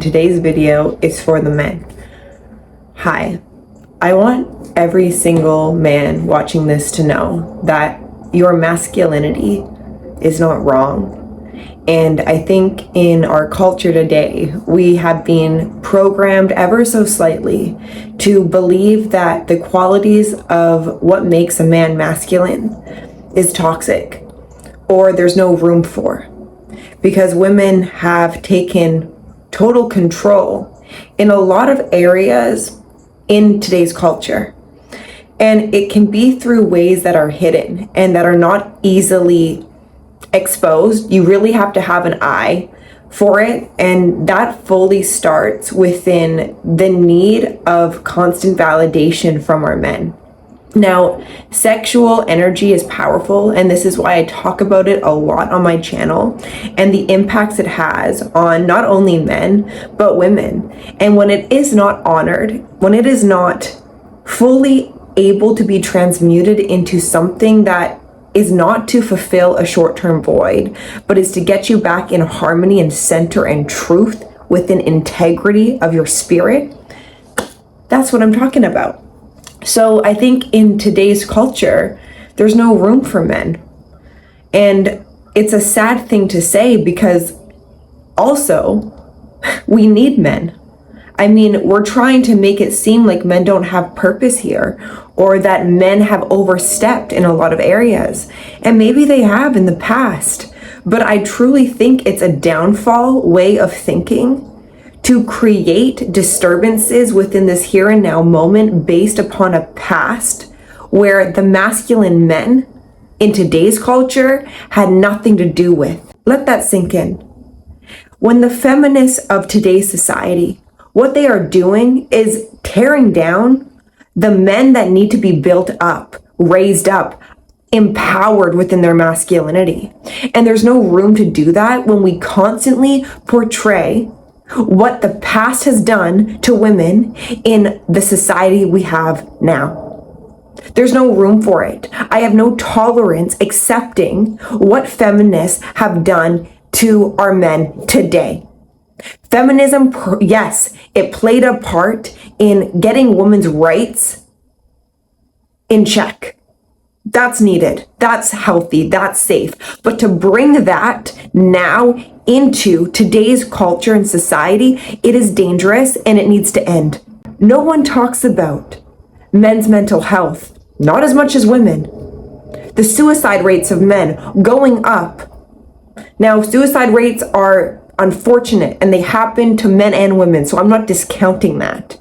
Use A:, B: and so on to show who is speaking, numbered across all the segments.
A: today's video is for the men. Hi, I want every single man watching this to know that your masculinity is not wrong. And I think in our culture today, we have been programmed ever so slightly to believe that the qualities of what makes a man masculine is toxic, or there's no room for. Because women have taken total control in a lot of areas in today's culture. And it can be through ways that are hidden and that are not easily exposed. You really have to have an eye for it, and that fully starts within the need of constant validation from our men. Now, sexual energy is powerful, and this is why I talk about it a lot on my channel and the impacts it has on not only men but women. And when it is not honored, when it is not fully able to be transmuted into something that is not to fulfill a short-term void, but is to get you back in harmony and center and truth within integrity of your spirit, that's what I'm talking about. So I think in today's culture, there's no room for men. And it's a sad thing to say, because also we need men. I mean, we're trying to make it seem like men don't have purpose here, or that men have overstepped in a lot of areas. And maybe they have in the past, but I truly think it's a downfall way of thinking to create disturbances within this here and now moment based upon a past where the masculine men in today's culture had nothing to do with. Let that sink in. When the feminists of today's society, what they are doing is tearing down the men that need to be built up, raised up, empowered within their masculinity. And there's no room to do that when we constantly portray what the past has done to women in the society we have now. There's no room for it. I have no tolerance accepting what feminists have done to our men today. Feminism, yes, it played a part in getting women's rights in check. That's needed. That's healthy. That's safe. But to bring that now into today's culture and society, it is dangerous and it needs to end. No one talks about men's mental health, not as much as women. The suicide rates of men going up. Now, suicide rates are unfortunate and they happen to men and women, so I'm not discounting that.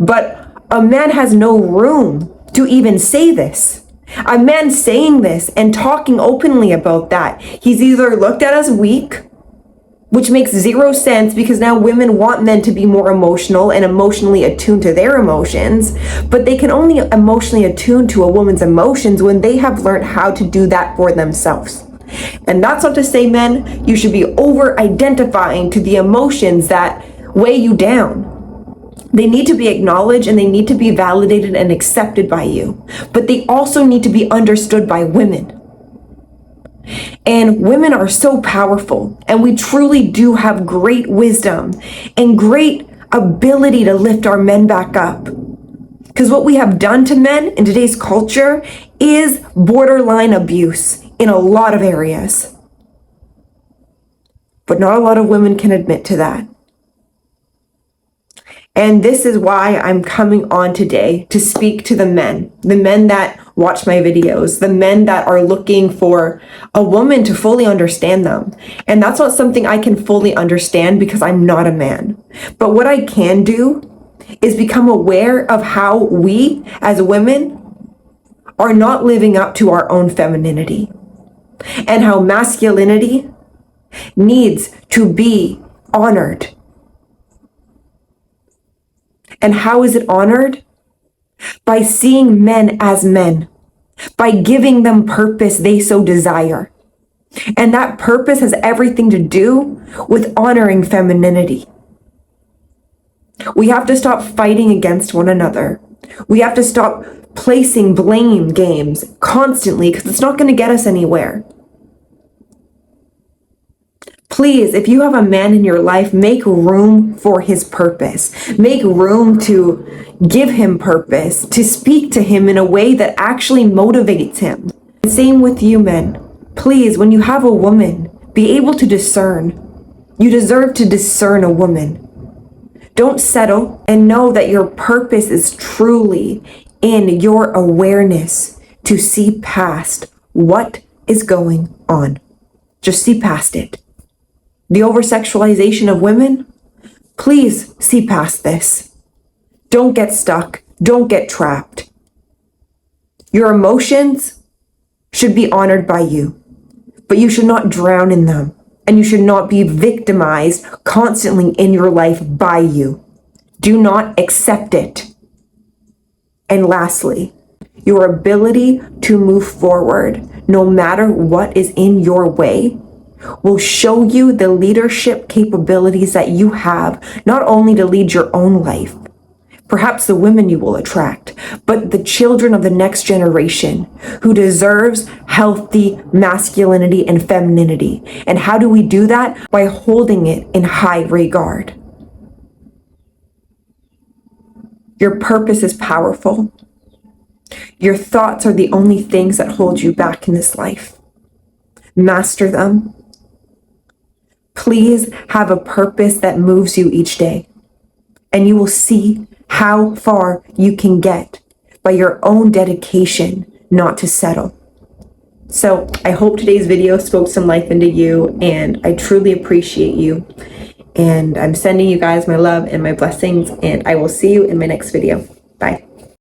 A: But a man has no room to even say this. A man saying this and talking openly about that, he's either looked at as weak, which makes zero sense because now women want men to be more emotional and emotionally attuned to their emotions, but they can only emotionally attune to a woman's emotions when they have learned how to do that for themselves. And that's not to say, men, you should be over-identifying to the emotions that weigh you down. They need to be acknowledged and they need to be validated and accepted by you. But they also need to be understood by women. And women are so powerful, and we truly do have great wisdom and great ability to lift our men back up. Because what we have done to men in today's culture is borderline abuse in a lot of areas. But not a lot of women can admit to that. And this is why I'm coming on today to speak to the men that watch my videos, the men that are looking for a woman to fully understand them. And that's not something I can fully understand because I'm not a man. But what I can do is become aware of how we as women are not living up to our own femininity, and how masculinity needs to be honored. And how is it honored? By seeing men as men, by giving them purpose they so desire. And that purpose has everything to do with honoring femininity. We have to stop fighting against one another. We have to stop placing blame games constantly, because it's not going to get us anywhere. Please, if you have a man in your life, make room for his purpose. Make room to give him purpose, to speak to him in a way that actually motivates him. Same with you men. Please, when you have a woman, be able to discern. You deserve to discern a woman. Don't settle, and know that your purpose is truly in your awareness to see past what is going on. Just see past it. The over-sexualization of women, please see past this. Don't get stuck. Don't get trapped. Your emotions should be honored by you, but you should not drown in them, and you should not be victimized constantly in your life by you. Do not accept it. And lastly, your ability to move forward, no matter what is in your way, will show you the leadership capabilities that you have, not only to lead your own life, perhaps the women you will attract, but the children of the next generation who deserves healthy masculinity and femininity. And how do we do that? By holding it in high regard. Your purpose is powerful. Your thoughts are the only things that hold you back in this life. Master them. Please have a purpose that moves you each day, and you will see how far you can get by your own dedication not to settle. So I hope today's video spoke some life into you, and I truly appreciate you. And I'm sending you guys my love and my blessings, and I will see you in my next video. Bye.